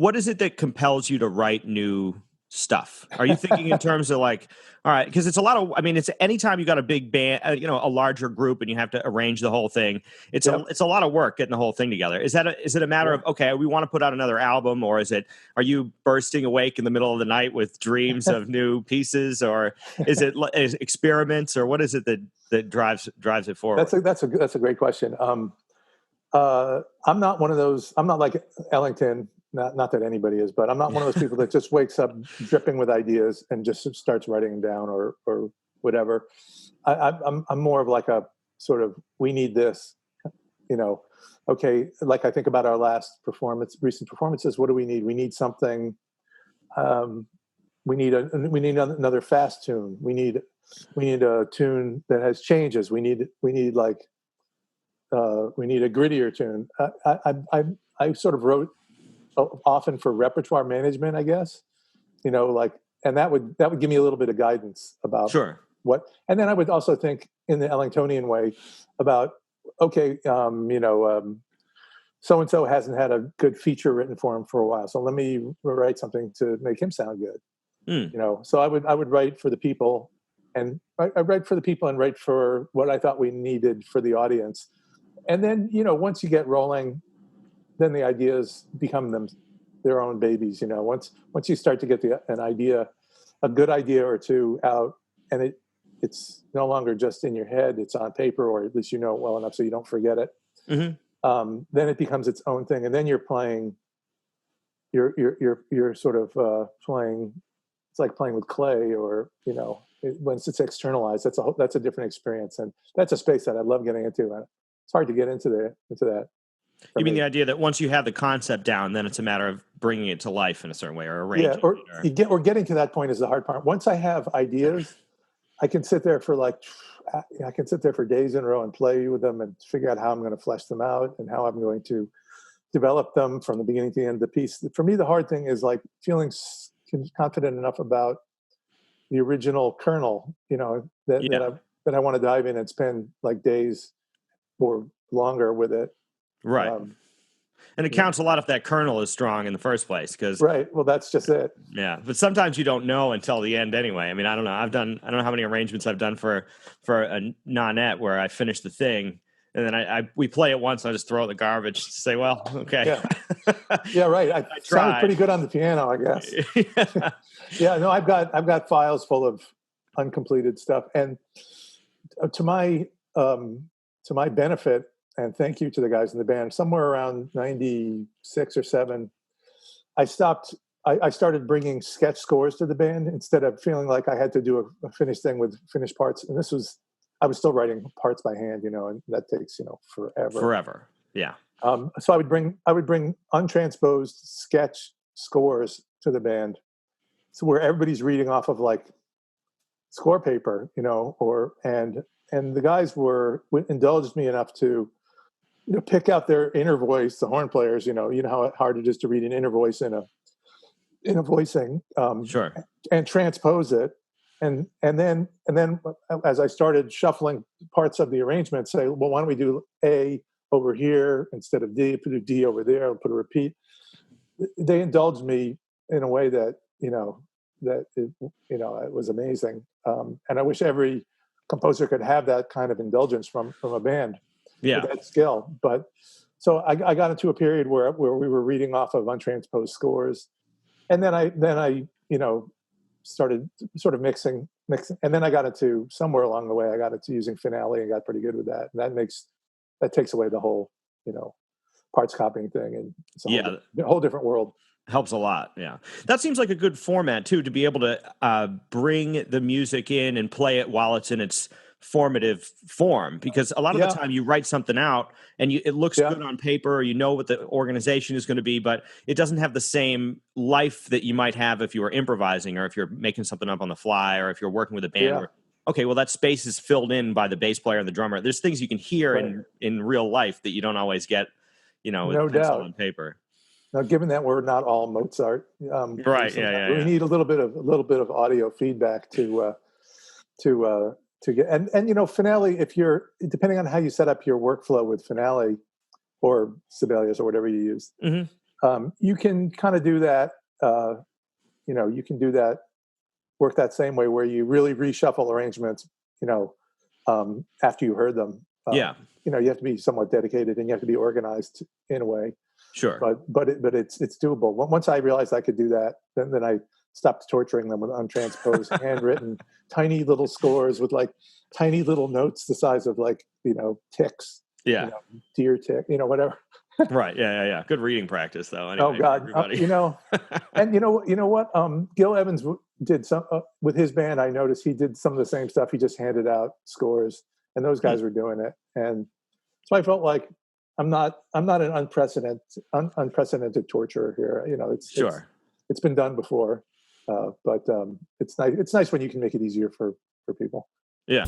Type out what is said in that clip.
what is it that compels you to write new stuff? Are you thinking in terms of like, all right, because it's a lot of, I mean, it's anytime you got a big band, a larger group and you have to arrange the whole thing, it's a lot of work getting the whole thing together. Is it a matter of, okay, we want to put out another album, or are you bursting awake in the middle of the night with dreams of new pieces, or is it experiments, or what is it that drives it forward? That's a great question. I'm not one of those, I'm not like Ellington. Not that anybody is, but I'm not one of those people that just wakes up dripping with ideas and just starts writing them down or whatever. I'm more of like a sort of, we need this, okay. Like I think about our recent performances. What do we need? We need something. We need another fast tune. We need a tune that has changes. We need a grittier tune. I sort of wrote often for repertoire management, I guess, and that would give me a little bit of guidance about what, and then I would also think in the Ellingtonian way about, okay, so-and-so hasn't had a good feature written for him for a while. So let me write something to make him sound good. So I would write for the people, and I write for the people and write for what I thought we needed for the audience. And then, once you get rolling, then the ideas become their own babies. Once you start to get an idea, a good idea or two out, and it's no longer just in your head, it's on paper, or at least it well enough so you don't forget it. Mm-hmm. Then it becomes its own thing, and then you're playing. You're sort of playing. It's like playing with clay, or once it's externalized, that's a different experience, and that's a space that I love getting into. And it's hard to get into that. You mean the idea that once you have the concept down, then it's a matter of bringing it to life in a certain way, or arranging it? Or getting to that point is the hard part. Once I have ideas, I can sit there for days in a row and play with them and figure out how I'm going to flesh them out and how I'm going to develop them from the beginning to the end of the piece. For me, the hard thing is like feeling confident enough about the original kernel, that I want to dive in and spend like days or longer with it. Right. And it counts a lot if that kernel is strong in the first place. Right. Well, that's just it. Yeah. But sometimes you don't know until the end anyway. I mean, I don't know. I don't know how many arrangements I've done for a nonette where I finish the thing and then we play it once and I just throw it in the garbage to say, well, okay. Yeah, right. I sounded pretty good on the piano, I guess. Yeah, no, I've got files full of uncompleted stuff. And to my benefit, and thank you to the guys in the band, somewhere around 96 or 7, I started bringing sketch scores to the band instead of feeling like I had to do a finished thing with finished parts. And I was still writing parts by hand, and that takes, forever. Yeah. So I would bring untransposed sketch scores to the band. So where everybody's reading off of like score paper, and the guys indulged me enough to, pick out their inner voice, the horn players, you know how hard it is to read an inner voice in a voicing, and transpose it. And then as I started shuffling parts of the arrangement, say, well, why don't we do A over here instead of D, put a D over there, I'll put a repeat. They indulged me in a way that, it was amazing. And I wish every composer could have that kind of indulgence from a band. Yeah. With that skill. But so I got into a period where we were reading off of untransposed scores. And then I started sort of mixing. And then I got into, somewhere along the way, I got into using Finale and got pretty good with that. And that takes away the whole, parts copying thing. And it's a whole different world. Helps a lot. Yeah. That seems like a good format too, to be able to bring the music in and play it while it's in its formative form, because a lot of the time you write something out and it looks good on paper, or what the organization is going to be, but it doesn't have the same life that you might have if you were improvising, or if you're making something up on the fly, or if you're working with a band where, okay, well, that space is filled in by the bass player and the drummer. There's things you can hear in real life that you don't always get, with pencil on paper. Now, given that we're not all Mozart, right? We need a little bit of audio feedback to get, and Finale, if you're, depending on how you set up your workflow with Finale or Sibelius or whatever you use, You can kind of do that. You can do that, work that same way where you really reshuffle arrangements, after you heard them. Yeah. You have to be somewhat dedicated and you have to be organized in a way. Sure. But it's doable. Once I realized I could do that, then I stopped torturing them with untransposed, handwritten, tiny little scores with like tiny little notes the size of like, ticks. Yeah. Deer tick, whatever. Right. Yeah. Good reading practice, though. Anyway, oh God, and you know what? Gil Evans did some with his band. I noticed he did some of the same stuff. He just handed out scores, and those guys were doing it. And so I felt like I'm not an unprecedented torturer here. It's been done before, but it's nice when you can make it easier for people. Yeah.